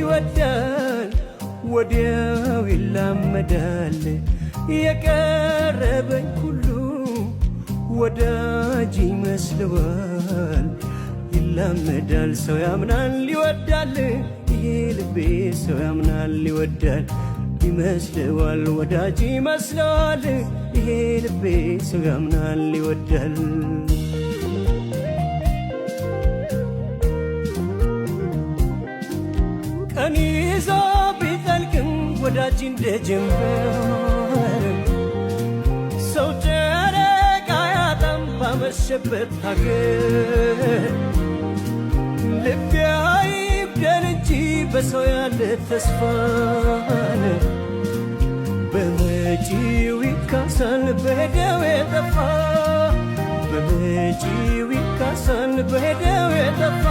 ይወዳል ወዲያው ይላመዳል የቀረበኝ ሁሉ ወዳጅ ይመስለዋል ይላመዳል ሰው ያምናል ይወዳል ይሄ ልቤ ሰው ያምናል ይወዳል ይመስለዋል ወዳጅ ይመስለዋል ይሄ ልቤ ሰው ያምናል ይወዳል ቀን ይዞ ቢጠልቅም ወዳጅ እንደጀመረ ሰው ጨረቃ ያጣም ባመሸበት ሀገር ልቤ አይብደል እንጂ በሰው ያለ ተስፋን በመጪው ይካሳል በሄደው የጠፋ በመጪው ይካሳል በሄደው የጠፋ